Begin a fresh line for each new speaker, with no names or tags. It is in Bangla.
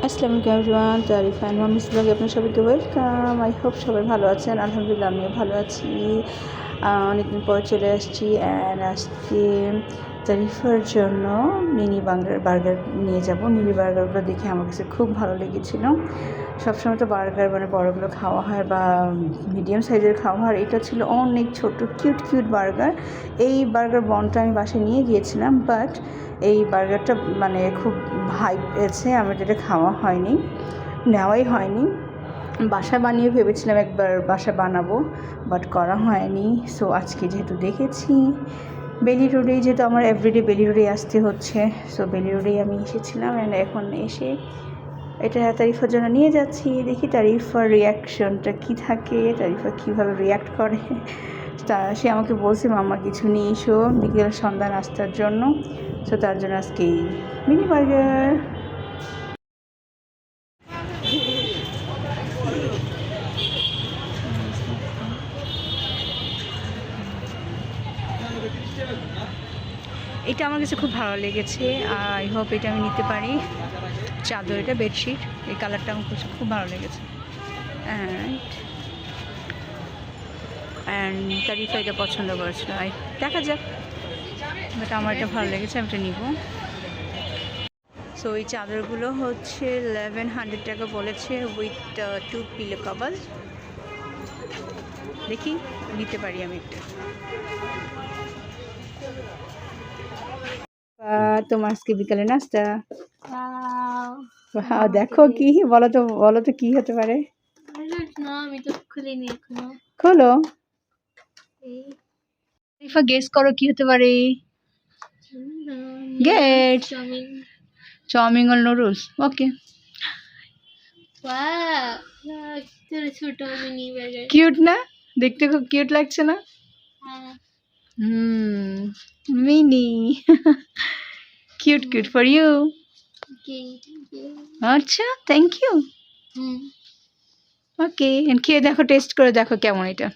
আসসালামু আলাইকুম এভরিওয়ান, তারিফ অ্যান্ড মামিস ব্লগে আপনার সবাইকে ওয়েলকাম। আই হোপ সবাই ভালো আছেন। আলহামদুলিল্লাহ আমিও ভালো আছি। অনেকদিন পর চলে আসছি অ্যান্ড আজকে তারিফার জন্য মিনি বার্গার নিয়ে যাব। মিনি বার্গারগুলো দেখে আমার কাছে খুব ভালো লেগেছিল। সবসময় তো বার্গার মানে বড়গুলো খাওয়া হয় বা মিডিয়াম সাইজের খাওয়া হয়, এটা ছিল অনেক ছোট কিউট কিউট বার্গার। এই বার্গার বনটা আমি বাসায় নিয়ে গিয়েছিলাম, বাট এই বার্গারটা মানে খুব হাইপ পেয়েছে, আমার যেটা খাওয়া হয়নি, নেওয়াই হয়নি। বাসায় বানিয়ে ভেবেছিলাম একবার বাসায় বানাবো, বাট করা হয়নি। সো আজকে যেহেতু দেখেছি বেলি রোডেই, যেহেতু আমার এভরিডে বেলি রোডেই আসতে হচ্ছে, সো বেলি রোডেই আমি এসেছিলাম অ্যান্ড এখন এসে এটা তারিফার জন্য নিয়ে যাচ্ছি। দেখি তারিফার রিয়াকশনটা কী থাকে, তারিফা কীভাবে রিয়াক্ট করে। তা সে আমাকে বলছে মাম্মা কিছু নিয়ে এসো বিকেল সন্ধ্যা নাস্তার জন্য। সো তার জন্য আজকে এই মিনি বার্গার। এটা আমার কাছে খুব ভালো লেগেছে। আই হোপ এটা আমি নিতে পারি। চাদর, এটা বেডশিট, এই কালারটা আমার কাছে খুব ভালো লেগেছে। অ্যান্ড তারিফা এটা পছন্দ করেছিল। দেখা যাক, বাট আমার এটা ভালো লেগেছে, আমি এটা নিব। সো এই চাদরগুলো হচ্ছে 1100 টাকা বলেছে, উইথ 2 পিলো কভার। দেখি নিতে পারি আমি একটা। তোমার আজকে বিকালে নাস্তা। দেখো কি বলো তো কি হতে পারে।
আমি তো খুলিনি এখনো।
খোলো। গেস করো কি হতে পারে। গেট। চাউমিন আর নুডলস। ওকে।
ছোট মিনি বার্গার।
কিউট না? দেখতে খুব কিউট লাগছে না? Mini. Cute cute for you. আচ্ছা, থ্যাংক ইউ। ওকে, খেয়ে দেখো, টেস্ট করে দেখো কেমন এটা।